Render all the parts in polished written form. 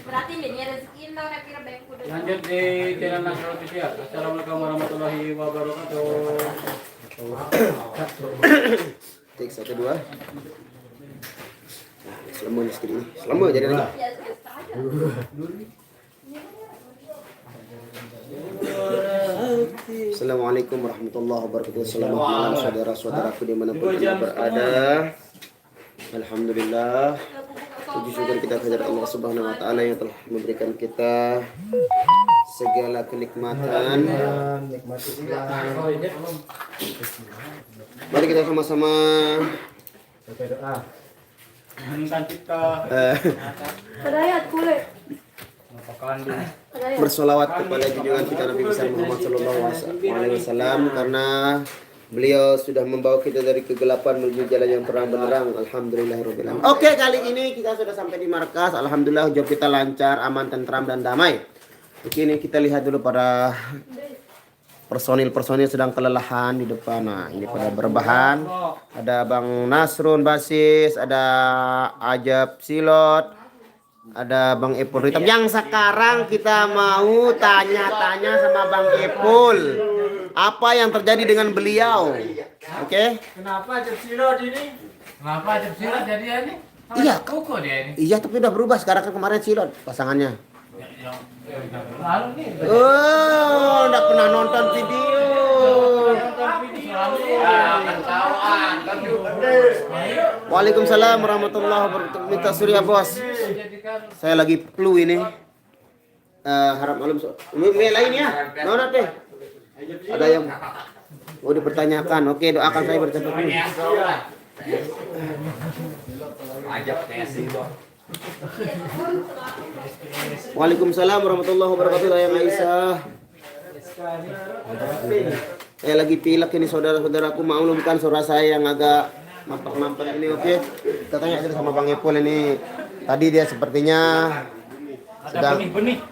Berarti ini rezeki nang nek pira bae kudu. Lanjut di channel Nasrul TV ya. Assalamualaikum warahmatullahi wabarakatuh. Tik 1 2. Selama ni sikit ni. Selama jadi lagi. Assalamualaikum warahmatullahi wabarakatuh. Selamat malam saudara-saudaraku dimanapun anda berada. Alhamdulillah. Puji syukur kita kepada Allah Subhanahu Wa Taala yang telah memberikan kita segala kenikmatan. Mari kita sama-sama Berdoa. Meningkat kita. Kadayat kulit. Bersolawat kepada junjungan kita Nabi besar Muhammad Sallallahu Alaihi Wasallam karena beliau sudah membawa kita dari kegelapan menuju jalan yang terang benderang. Alhamdulillahirabbil alamin. Oke, kali ini kita sudah sampai di markas. Alhamdulillah job kita lancar, aman, tentram dan damai. Oke, ini kita lihat dulu para personil sedang kelelahan di depan. Nah, ini pada berbahan. Ada Bang Nasrun basis, ada Ajab Silot, ada Bang Epul Ritam. Yang sekarang kita mau tanya-tanya sama Bang Epul. Apa yang terjadi dengan beliau? Oke? Kenapa Ajab Silot ini? Kenapa Ajab Silot jadi ini? Iya, kok dia ini? Iya, tapi udah berubah sekarang kan kemarin Silot pasangannya. Lalu nih. Oh, enggak pernah nonton video. Waalaikumsalam warahmatullahi wabarakatuh. Minta surya bos. Saya lagi flu ini. Harap maklum. Lain ya. Nona teh. Ada yang mau dipertanyakan. Oke, doakan saya bercepat dulu. Ajab sih bos. Waalaikumsalam warahmatullahi wabarakatuh. Yang Aisyah. Saya lagi pilek ini saudara-saudaraku, maklumkan suara saya yang agak nampak-nampak ini. Oke. Kita tanya aja sama Bang Epul ini. Tadi dia sepertinya sedang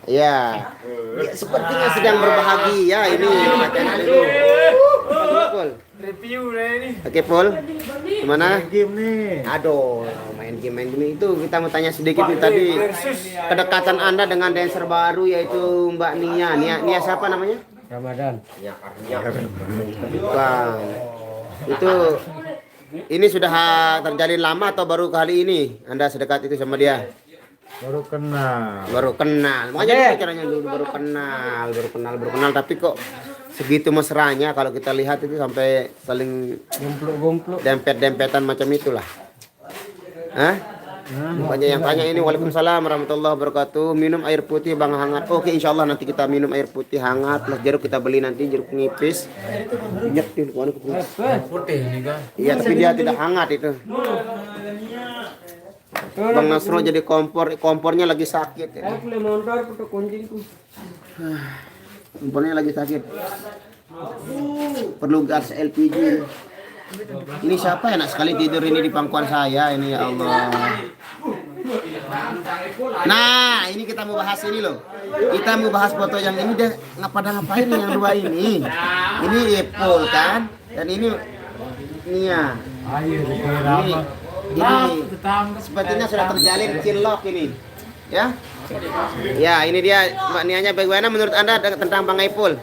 ya, dia sepertinya sedang berbahagia ini. Bacaan dulu. Epul. Review lah ini. Oke, Pul. Gimana? Game nih. Aduh, main game itu kita mau tanya sedikit nih tadi. Kedekatan Anda dengan dancer baru yaitu Mbak Nia. Nia siapa namanya? Ramadan. Bukan. Itu ini sudah terjalin lama atau baru kali ini Anda sedekat itu sama dia? Baru kenal. Makanya caranya dulu baru kenal tapi kok segitu mesranya kalau kita lihat itu sampai saling Gomplok. dempet-dempetan macam itulah. Hah? Banyak yang tanya ini. Waalaikumsalam warahmatullahi wabarakatuh. Minum air putih Bang hangat. Oke, insyaallah nanti kita minum air putih hangat plus jeruk kita beli nanti jeruk nipis. Minyak di mana Putih ini kan. Iya, tapi dia tidak hangat itu. Bang Nasro jadi kompornya lagi sakit ya. Kompornya lagi sakit. Perlu gas LPG. Ini siapa enak sekali tidur ini di pangkuan saya ini ya Allah. Nah, ini kita mau bahas ini loh. Kita mau bahas foto yang ini deh. Ngapain yang dua ini? Ini Epul kan? Dan ini Nia. Ini sepertinya sudah terjalin cinlok ini. Ya? Ya, ini dia Mbak Nianya. Bagaimana menurut Anda tentang Bang Epul?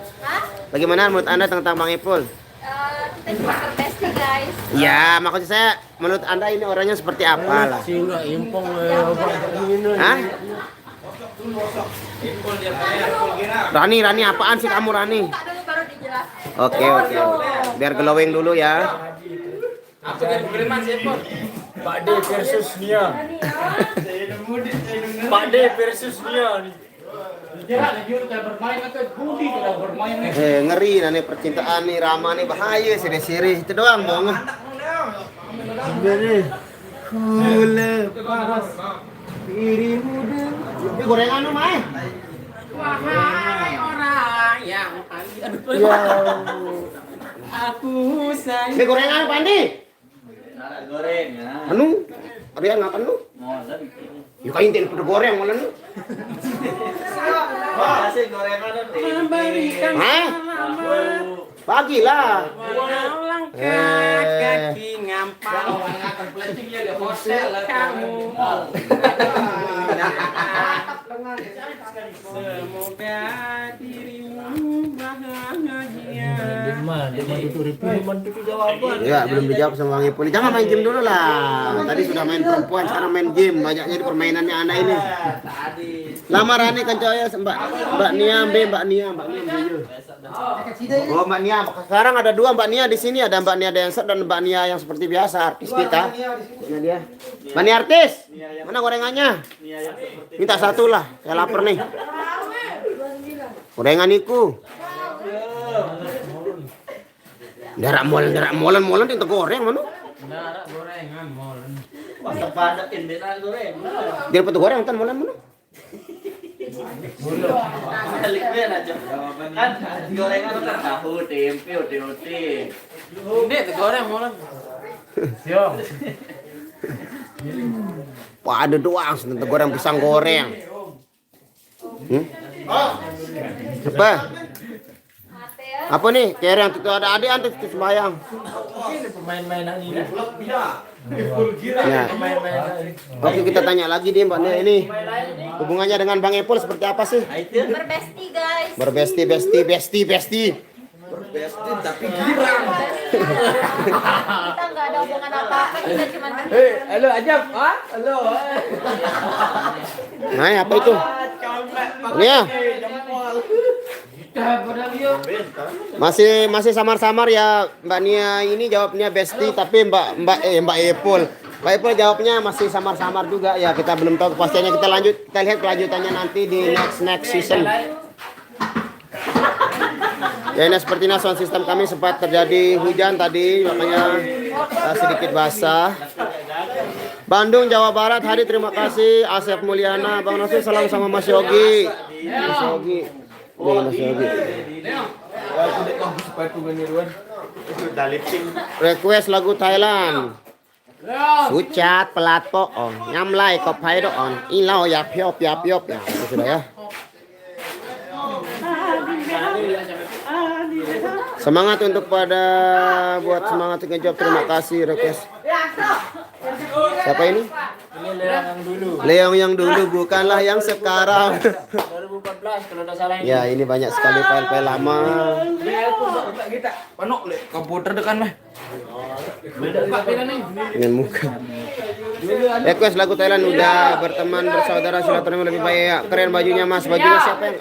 Bagaimana menurut Anda tentang Bang Epul? Kita cuma berbesti guys. Ya, maksud saya menurut Anda ini orangnya seperti apa lah? Hah? Rani, apaan sih kamu Rani? Buka dulu baru dijelas. Oke. Biar glowing dulu ya. Pak D versus Nia. Pak D versus Nia nih. Ngeri nane percintaan nih Rama nih bahaya siri itu doang dong. Kula paras dirimu dengan gorengan lu Mai. Wahai orang yang Ya. aku sayang. Ini gorengan Pandi. Gorengan. Anu, Arya ngapain lu? Yuk kain tin kudu goreng malah lu. Kasih gorengan Memberikan Hah? Bagilah. Walau langkah kaki ngampang kamu. Semoga dirimu bahagia. Ya, belum dijawab sama Bang Ipul. Jangan main game dulu lah. Tadi sudah main perempuan, sekarang main game. Banyaknya di permainannya anak ini. Lamarannya kan coy Mbak Nia B, Mbak Nia. Oh, Mbak Nia. Sekarang ada dua Mbak Nia di sini, ada Mbak Nia dancer dan Mbak Nia yang seperti biasa artis kita. Ini dia. Mbak Nia artis. Mana gorengannya? Minta satu lah. Saya lapar nih. Gorengan iku. Darak molen itu goreng mana? Darak gorengan molen. Dia petu goreng tan molen mana? Gorengan tahu tempe ote-ote. Ini goreng molen. Siap. Wah, ada doang sentuh goreng pisang goreng. Apa? Apa nih? Kereng itu ada adik antus sembayang. Pemain-mainan ini. Ya. Oke, kita tanya lagi deh Mbak Nia ini. Hubungannya dengan Bang Epul seperti apa sih? Berbesti guys. Berbesti. Tapi girang. Kita nggak ada hubungan apa-apa, kita cuma Halo Ajab. Halo. Nah, apa itu? Ini ya. Masih samar-samar ya Mbak Nia ini jawabnya besti, tapi Mbak Epul jawabnya masih samar-samar juga ya, kita belum tahu kepastiannya. Kita lihat kelanjutannya nanti di next season. Ya, ini seperti sound system kami sempat terjadi hujan tadi, makanya sedikit basah. Bandung, Jawa Barat, Hadi terima kasih. Asep Mulyana, Bang Nasir salam sama Mas Yogi. Mas Yogi. Nih, Mas Yogi. Request lagu Thailand. Sucat pelat po on, nyamlai kopai do on, ilau ya piop ya itu sudah ya. Semangat untuk buat semangat ngejawab, terima kasih request. Siapa ini? Leong yang dulu bukanlah yang sekarang. 2014 kalau tidak salah ini. Ya, ini banyak sekali file-file lama. Panok le komputer dekan mah. Dengan muka. Request lagu Thailand udah, berteman bersaudara silaturahmi lebih baik ya. Keren bajunya Mas. Bajunya siapa yang?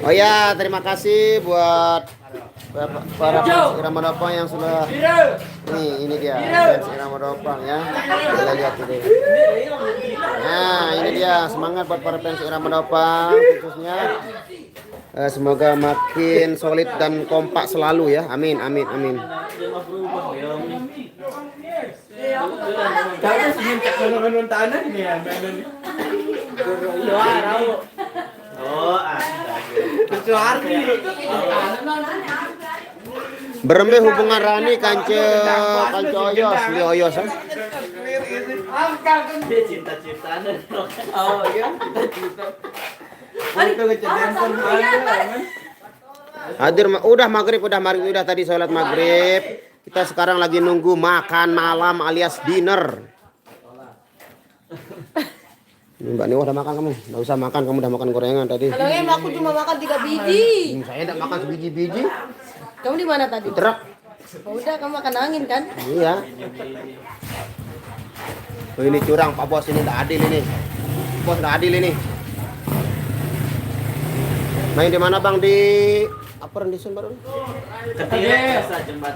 Oh ya, terima kasih buat para fans Irama Dopang yang sudah. Ini dia fans Irama Dopang ya. Kita lihat ini. Nah, ini dia semangat buat para fans Irama Dopang khususnya. Semoga makin solid dan kompak selalu ya. Amin. Berembe hubungan Rani kance oyos, li oyos. Cinta-cintaan. Oh iya, kita. Hadir udah maghrib udah tadi sholat maghrib. Kita sekarang lagi nunggu makan malam alias dinner. Mbak Nia udah makan kamu? Nggak usah makan, kamu udah makan gorengan tadi. Kalau aku cuma makan 3 biji. Saya enggak makan sebiji-biji. Kamu di mana tadi? Truk. Oh, udah kamu makan angin kan? Iya. Oh, ini curang Pak Bos, ini enggak adil ini. Bos enggak adil ini. Main di mana Bang? Di apa rendisun baru?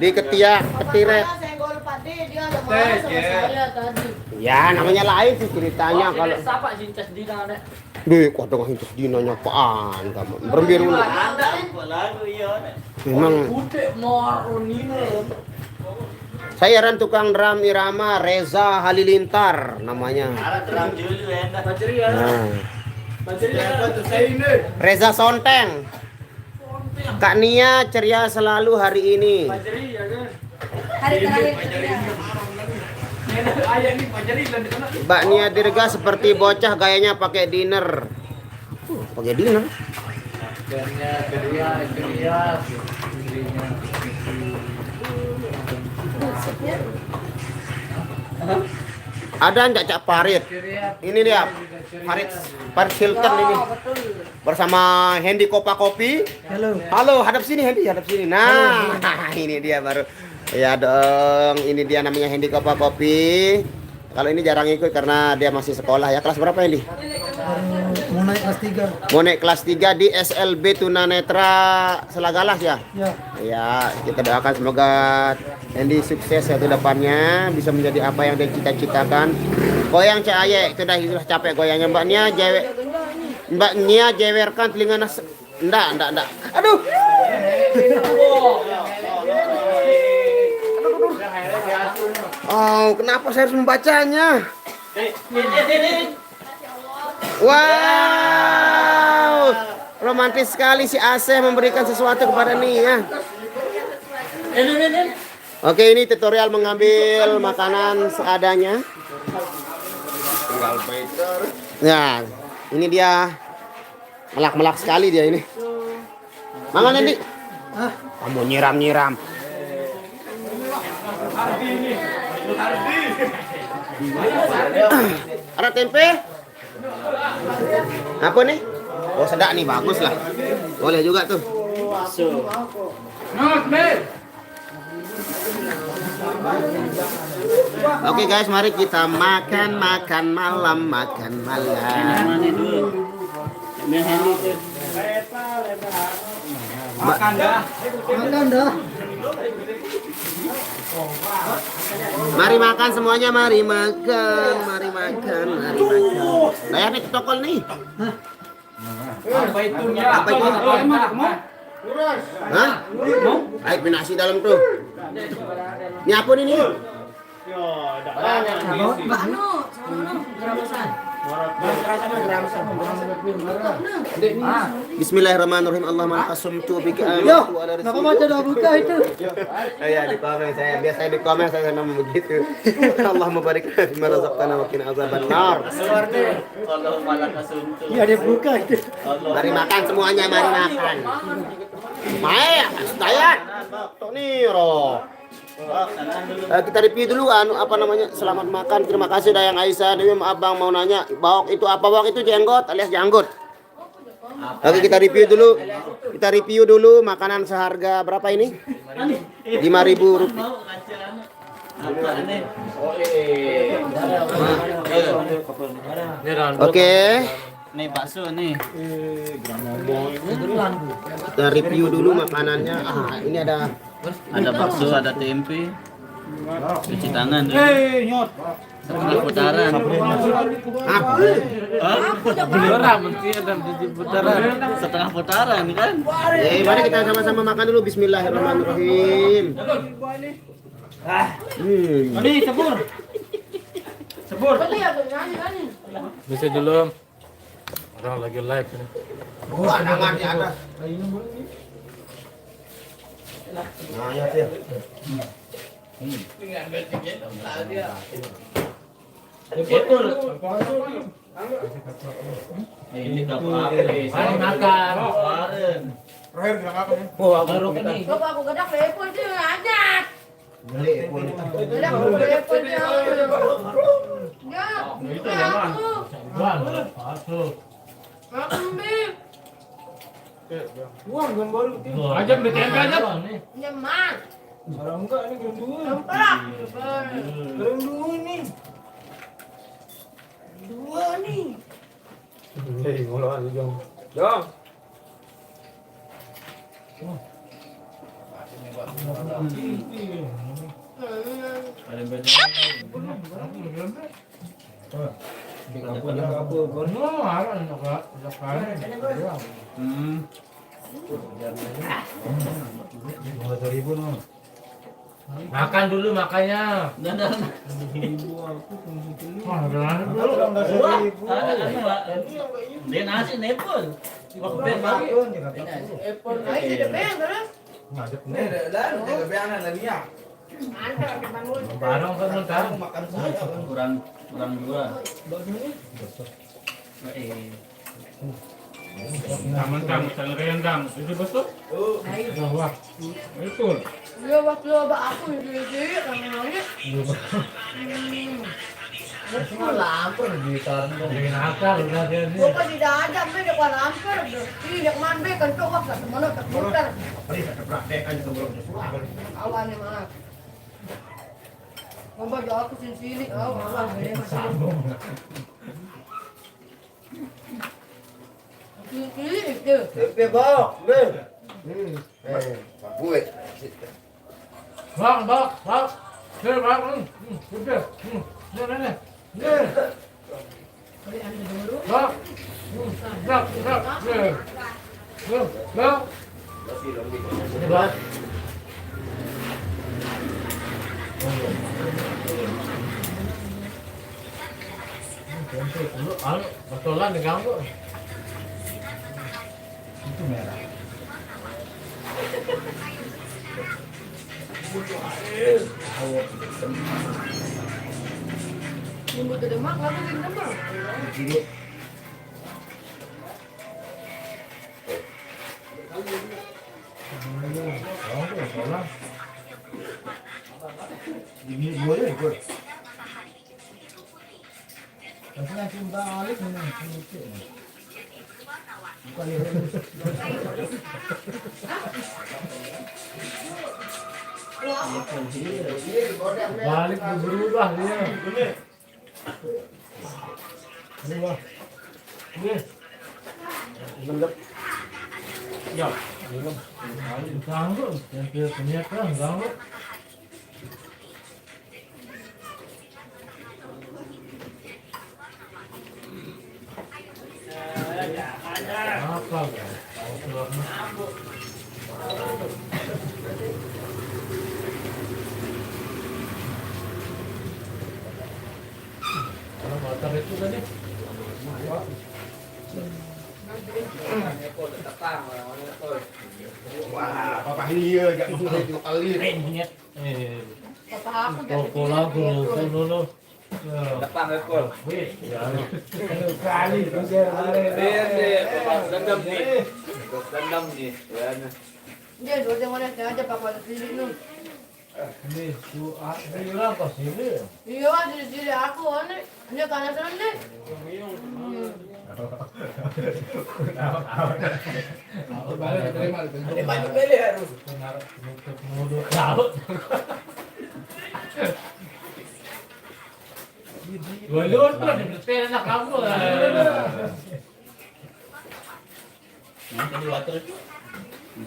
Di Ketiak, Ketiret. Senggol pade dia ada marah sama saya tadi. Ya, namanya lain sih ceritanya kalau. Siapa Cintas Dina nek? Deh, kok ada hintus dinanya apaan kamu? Berembiru. Memang saya ran tukang drum irama Reza Halilintar namanya. Nah. Reza Sonteng. Kak Nia ceria selalu hari ini. Hari terakhir ceria. Mbak Nia Dirga seperti bocah gayanya pakai dinner. Pakai dinner. istrinya. Ada nggak Cak Farid? Ini dia, Farid Hilton ini. Bersama Hendy Kopa Kopi. Halo, hadap sini Hendy, hadap sini. Nah, ini dia baru. Ya dong, ini dia namanya Hendy Kopa Kopi. Kalau ini jarang ikut karena dia masih sekolah ya. Kelas berapa Hendy? Mau naik kelas 3. Mau naik kelas 3 di SLB Tunanetra Selagalas ya? Ya. Ya, kita doakan semoga Hendy sukses ya ke depannya, bisa menjadi apa yang dia cita-citakan. Goyang Cak Aye, itu sudah capek goyangnya Mbak Nia jewerkan telinga nas. Enggak. Aduh. Oh, kenapa saya harus membacanya? Wow, romantis sekali si Aseh memberikan sesuatu kepada Nia. Oke, ini tutorial mengambil makanan seadanya. Nah, ini dia melak-melak sekali dia ini. Mangan Andi. Kamu nyiram-nyiram. Ada tempe? Apa nih? Oh sedap nih, bagus lah. Boleh juga tuh. Oke guys, mari kita makan malam. Makan dah. Mari makan semuanya, mari makan. Bayar nih tokol nih. Apa itu? Apa itu? Hah? Air nasi dalam tuh. Ini apa ini? Bismillahirrahmanirrahim. Allahumma qasumtu bika amantu ala rasul. Kenapa baca doa buka itu? Ya di komen saya biasa di komen saya memang begitu. Allahumma barik lana fima razaqtana wa qina azabannar. Allahumma lakasumtu. Ya dia buka itu. Mari makan semuanya, mari makan. Mae, Dayan. Tok niro. Kita review dulu apa namanya, selamat makan, terima kasih Dayang Aisyah. Dewi abang mau nanya, bawak itu apa? Bawak itu jenggot alias janggut. Oke, kita review dulu makanan seharga berapa ini? 5.000 rupiah. Oke, Nih bakso nih. kita review dulu makanannya. Ini ada Bakso, ada tempe. Cuci tangan dulu. Setengah putaran. Setengah putaran kan? Mari kita sama-sama makan dulu. Bismillahirrahmanirrahim. Sebur. Bisa dulu. Orang lagi live ini. Tangan di atas. Nah, ya sih. Ini apa? Makan. Coba aku gadak lepon itu ajak. Gadak lepon ya. Ajak di tempe aja. Nyemak. Orang enggak ini gerunduan. Templak. Gerunduan nih. Dua nih. Hei, ngolokan jong. Jong. Makan dulu makanya. Dia nasi nepol. Ay, di depan terus. Barang kan mentar. Kurang dua. Mentang-mentang misalnya rendang, itu betul. Wah, betul. Dia waktu loba aku jadi kangen. Semua lapar di tangan dengan akal udah dia. Bukan tidak ada, be dia kan lampir. Tidak man be kan coba ke mana tak muter. Awan mah. Coba do aku sini, awan be masih. Ini itu. Tempe bok, be. Gue. Bang. Sir, bang. Udah. Nih. Bang. Bang. Bang. Betulan diganggu. Itu merah. Minggu tu demak, lalu kita demak. Ini boleh ikut. Tapi nanti balik mana? Bukan balik berubah dia. Berubah. Ini. Ya, belum. Ganggu, yang dia punya kan ganggu. Apa ya? Kalau motor itu kan nih. Wah, papa iya jak itu kali. Papa aku dah. Pola kuno. Datang ekor. Ya. Kali itu Dendam nih. Ya. Dia dua tengok mana aja papa di sini tu. ini bilang ke sini. Iya, di sini aku ni. Dia kanan sana ni. Baju beli harus. Walur tu di setel nak kamu.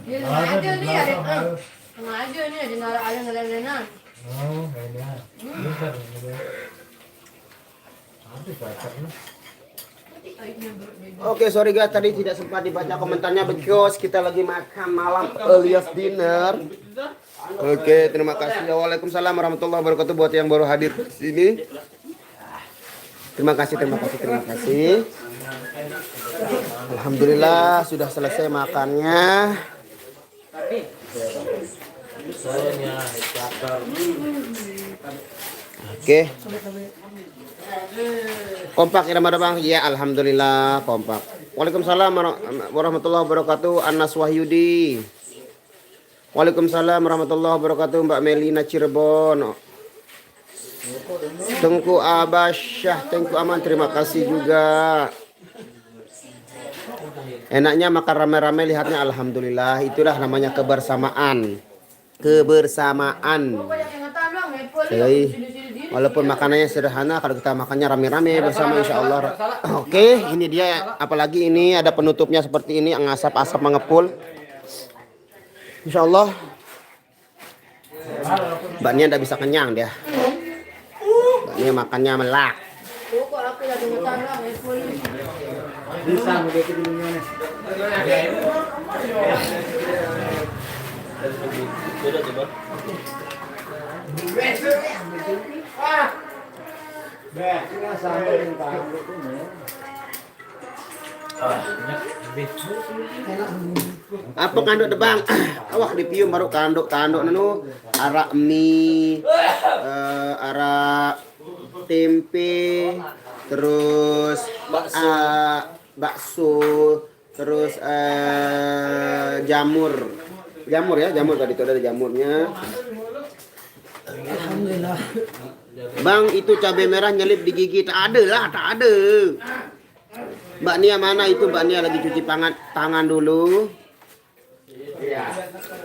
Dia sengaja ni ada. Sengaja ni ada nara ada nelayan. Oh, ya. Bentar. Habis pacarnya. Oke, sorry guys, tadi tidak sempat dibaca komentarnya because kita lagi makan malam alias dinner. Oke, terima kasih. Waalaikumsalam warahmatullahi wabarakatuh buat yang baru hadir di sini. Terima kasih. Alhamdulillah sudah selesai makannya. Oke. Kompak ya Bang? Ya, alhamdulillah kompak. Waalaikumsalam warahmatullahi wabarakatuh. Anas Wahyudi. Waalaikumsalam warahmatullahi wabarakatuh. Mbak Melina Cirebon. Tengku Abasyah, Tengku Aman, terima kasih juga. Enaknya makan rame-rame, lihatnya alhamdulillah. Itulah namanya kebersamaan. Jadi, walaupun makanannya sederhana, kalau kita makannya rame-rame bersama insya Allah. Oke, ini dia. Apalagi ini ada penutupnya seperti ini, asap-asap mengepul. Insya Allah. Mbak Nia tidak bisa kenyang dia. Mbak Nia makannya melak. Bisa begitu dulunya. Apa kanduk debang? Awak dipium baru kanduk nanu arak mie, arak tempe, terus bakso, terus jamur ya, jamur tadi itu ada jamurnya. Alhamdulillah. Bang, itu cabai merah nyelip di gigi. Tak ada lah, tak ada. Mbak Nia mana itu? Mbak Nia lagi cuci tangan dulu.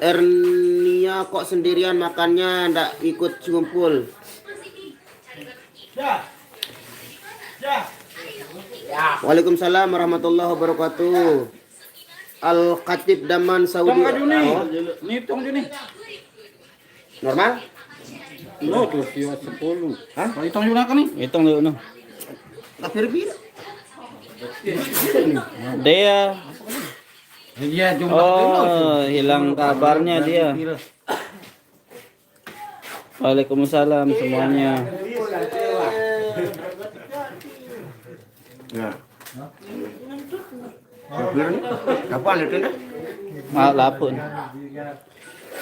Ernia kok sendirian makannya, ndak ikut ngumpul. Waalaikumsalam warahmatullahi wabarakatuh. Al-Khatib Daman Saudi. Ngitung Juni. Normal? No, tuh siwa 10. Hah? Hitung juga kan nih? Hitung dulu no. Kafir bir. Dia. Iya, jumlah Oh, hilang kabarnya dia. Waalaikumsalam semuanya. Nah. Kafir nih. Kapan itu dah? Lapun.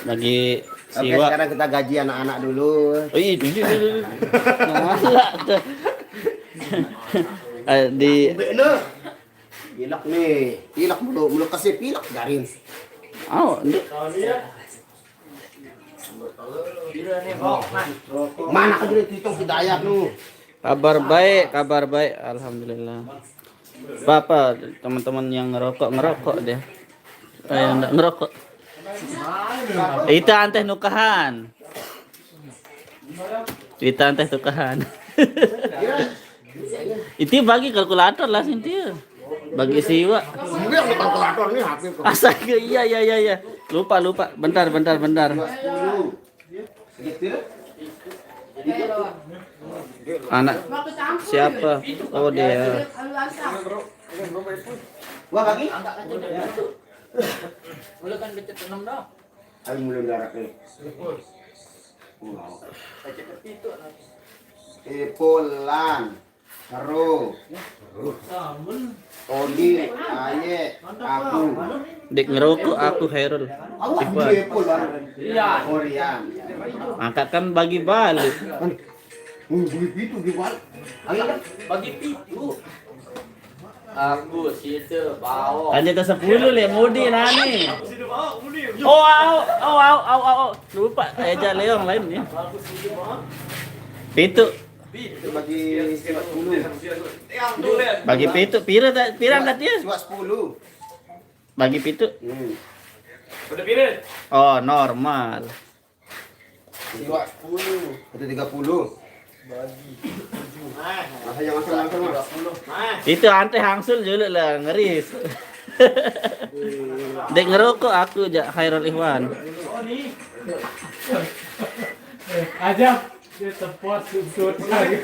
Bagi Oke, siwa. sekarang kita gaji anak-anak dulu. Oh iya, dulu. Malah tuh. Di Pilak nih. Pilak mulu kasih pilak garin. Mana kan hitung tidak ayak lu. kabar baik, alhamdulillah. Apa teman-teman yang ngerokok dia. Yang enggak ngerokok. Itu anteh nukahan. Itu bagi kalkulator lah Sintia. Bagi siwa. Enggak ada kalkulator nih HP kok. Astaga, iya. Lupa. Bentar. Anak siapa? Oh dia. Wah kaki? Boleh kan becet 6 dah. Ayo mulai darah nih. Polan, Karo, Odi, Aye, aku. Dek ngerokok aku Hairul. Aku lagi Polan. Iya. Korean. Angkat kan bagi balik. Beli itu di balik. Ayo kan? Bagi pitu. Aku situ bawa. Hanya ke 10 le mudi nani. Oh. Lupa aja Leong lain nih. Pitu. Itu bagi 10. Bagi pitu pirang dah dia. Cuma 10. Bagi pitu. Udah piring. Oh, normal. Cuma 10. Itu 30. Masa yang langsung. Itu ante hangsul dulu lah ngeris. Dek ngerokok aku Khairul Ikhwan. Aja dia tepat sudut lagi.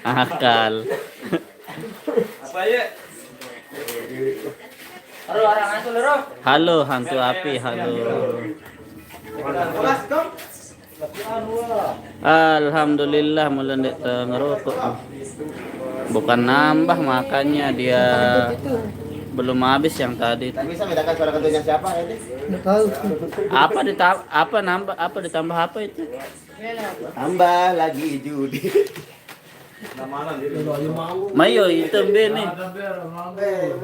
Akal. Apa ya? Halo hantu api, halo. Alhamdulillah mulai ngerokok. Bukan nambah makannya dia belum habis yang tadi. Tak bisa bedakan suara ketuanya siapa ini? Apa ditambah apa itu? Tambah lagi judi. Mayo itu nih.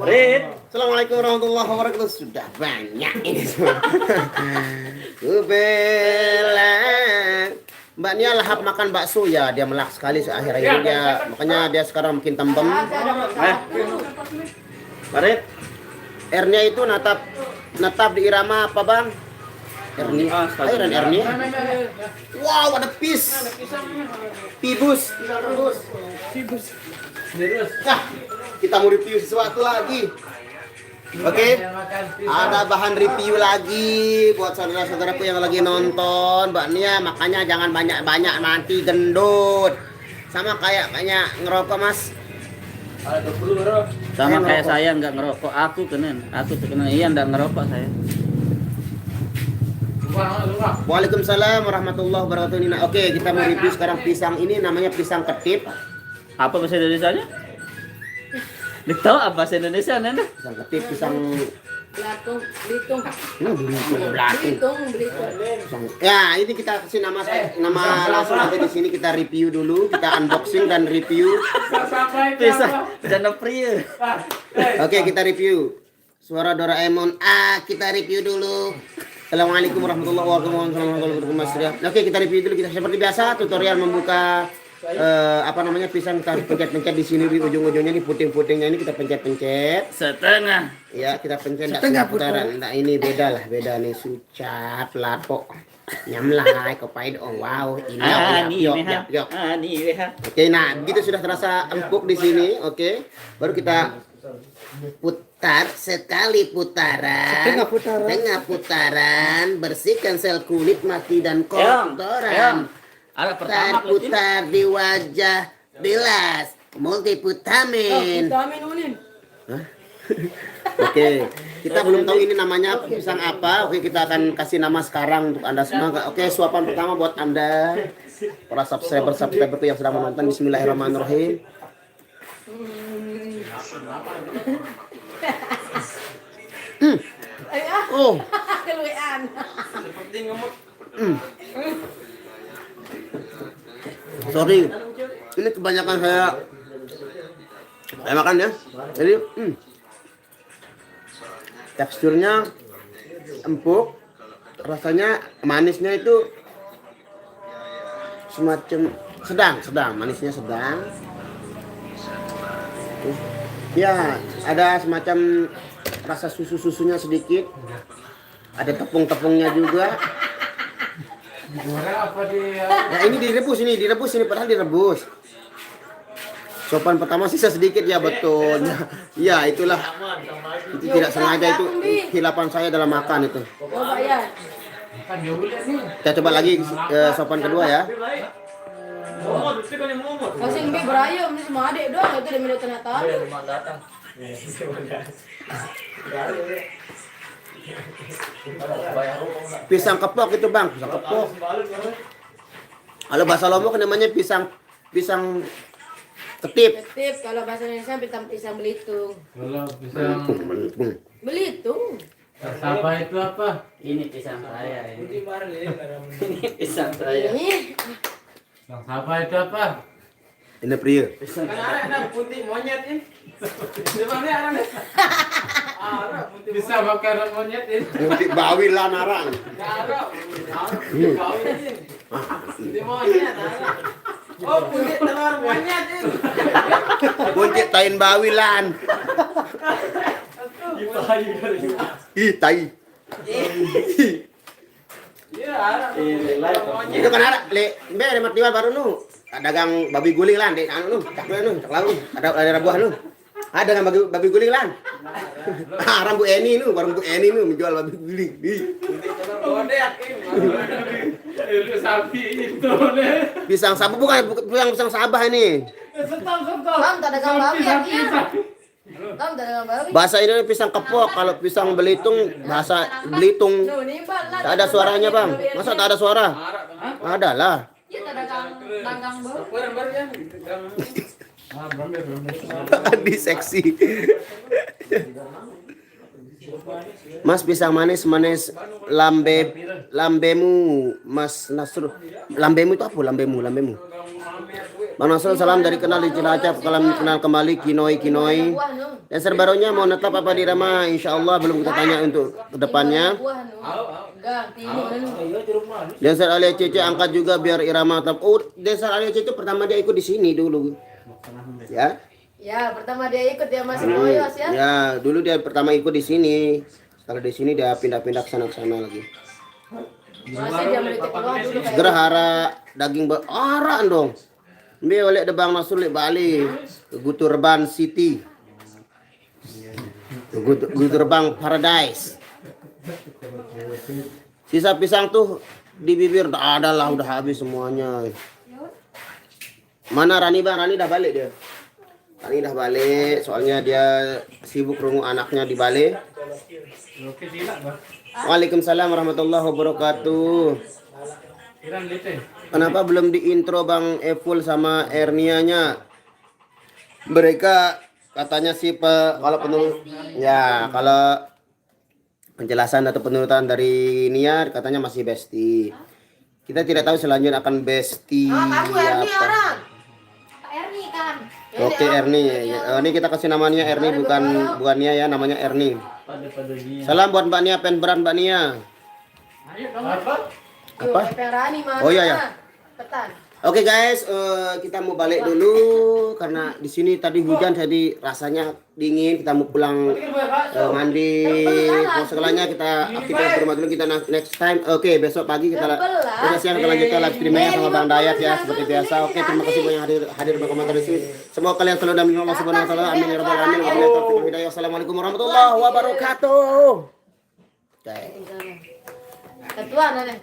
Red. Assalamualaikum warahmatullahi wabarakatuh. Sudah banyak ini semua. Bela. Mbak Nia lahap makan bakso ya, dia melak sekali seakhir-akhir dia. Makanya dia sekarang makin tembem. Baret. R-nya itu natap di irama apa, Bang? R-nya. Ayo dan R-nya. Wow, ada Pibus. Nah, kita mau review sesuatu lagi. Oke. Ada bahan review lagi buat saudara-saudaraku yang lagi nonton. Mbak Nia, makanya jangan banyak-banyak nanti gendut. Sama kayaknya ngerokok, Mas. Sama kayak saya nggak ngerokok, aku kenen. Iya nggak ngerokok saya. Waalaikumsalam warahmatullahi wabarakatuh. Nina. Oke, kita mau review sekarang pisang ini namanya pisang ketip. Apa bahasa Indonesianya? Diktahu apa bahasa Indonesia nana? Pisang ketip, pisang Belatung, Belitung. belatung. Belitung. Ya, ini kita kasih nama langsung nanti di sini kita review dulu, kita unboxing dan review. Pisang jana pria. Oke, kita review. Suara Doraemon. Kita review dulu. Assalamualaikum warahmatullahi wabarakatuh. Oke, kita review dulu. Kita seperti biasa tutorial membuka pisang kita pencet-pencet di sini di ujung-ujungnya di puting-putingnya ini kita pencet-pencet. Setengah. Ya, kita pencet setengah putaran. Nah, ini beda nih sucat lato. Nyamlai kepaid wow. Ini yuk. Oke, nah, begitu sudah terasa empuk di sini, oke. Baru kita putar sekali putaran. Setengah putaran, bersihkan sel kulit mati dan kotoran. Putar di wajah bilas multivitamin. Oke, kita belum tahu ini namanya pisang apa. Oke, kita akan kasih nama sekarang untuk Anda semua. Oke, suapan pertama buat Anda para subscriber yang sedang menonton. Bismillahirrahmanirrahim. Oh, Keluian. sorry, ini kebanyakan saya makan ya. Jadi teksturnya empuk, rasanya manisnya itu semacam sedang, manisnya sedang. Ya, ada semacam rasa susunya sedikit, ada tepung-tepungnya juga. Ya, ini direbus ini padahal direbus. Sopan pertama sisa sedikit ya, betul. Ya, itulah. Itu tidak sengaja, itu hilapan saya dalam makan itu. Coba ya. Kita coba lagi sopan kedua ya. Kasih mie berayam ini sama adik doang itu dia minta ternyata. Pisang kepok itu bang, pisang kepok. Kalau bahasa Lombok namanya pisang ketip. Ketip, kalau bahasa Indonesia pisang Belitung. Kalau pisang Belitung. apa itu apa? Ini pisang saya. Ini pisang saya. Ini Pisang apa itu apa? Ini pria. putih monyet ini. Bisa makan monyet ini. Putih bawi lah narang. Oh, putih telur monyet ini. Putih tain bawi lan. Ih, tai. Itu kan ada ada matiwan baru nu. Dagang babi guling lan, dek anu nu, cak lalu. Ada buah nu. Ada dagang babi guling lan. Haram Bu Eni nu, warung Bu Eni nu menjual babi guling. Itu sapi itu nih. Pisang Sabah bukan pisang Sabah ini. Bang, tak dagang babi ya dia. Bang, tak dagang babi. Bahasa ini pisang kepok, kalau pisang Belitung bahasa Belitung. Nuh, ini Bang, lah. Tak ada suaranya, Bang. Masa tak ada suara? Ada lah. Dia tak dagang babi. Di seksi. Mas pisang manis lambemu Mas Nasrul. Lambemu itu apa? Lambemu. Bang Nasrul, salam dari kenal di Cilacap, kenal kembali kinoi. Dan serbaronya mau netap apa di Rama? Insya Allah belum kita tanya untuk kedepannya. Densar Alia Cece angkat juga biar Irama tetap. Oh, Densar Alia Cece pertama dia ikut di sini dulu. Ya. Ya, pertama dia ikut ya Mas Moyos ya. Ya, dulu dia pertama ikut di sini. Kalau di sini dia pindah-pindah ke sana lagi. Masih dia melihat keluar dulu kayak. Segera hara daging aran dong. Mbe oleh de Bang Nasrul Bali ke Guturban City. Guturban Paradise. Sisa pisang tuh di bibir udah ada lah, udah habis semuanya. Mana Rani Bang? Rani dah balik dia. Rani dah balik, soalnya dia sibuk rungu anaknya di Bali. Waalaikumsalam warahmatullahi wabarakatuh. Kenapa belum di intro Bang Evul sama Ernianya? Mereka katanya sih kalau penurut ya kalau penjelasan atau penurutan dari Nia katanya masih Besti. Kita tidak tahu selanjutnya akan Besti Kamu Erni apa. orang. Pak Erni kan. Oke Erni, ini kita kasih namanya Erni bukan Nia ya, namanya Erni. Salam buat Mbak Nia, pen beran Mbak Nia. Apa? Rani mana? Oh iya ya. Petan. Oke guys, kita mau balik dulu karena di sini tadi hujan jadi rasanya dingin. Kita mau pulang mandi. Segalanya kita aktifkan ke rumah dulu, kita next time. Oke, besok pagi kita besok siang kita lanjutkan live streamingnya sama Bang Dayat ya seperti biasa. Oke, terima kasih banyak hadir berkomentar di sini. Semoga kalian selalu dalam lindungan Allah Subhanahu wa taala. Amin ya rabbal alamin. Wabillahi taufiq wal hidayah. Wassalamualaikum warahmatullahi wabarakatuh. Oke. Ketua nana.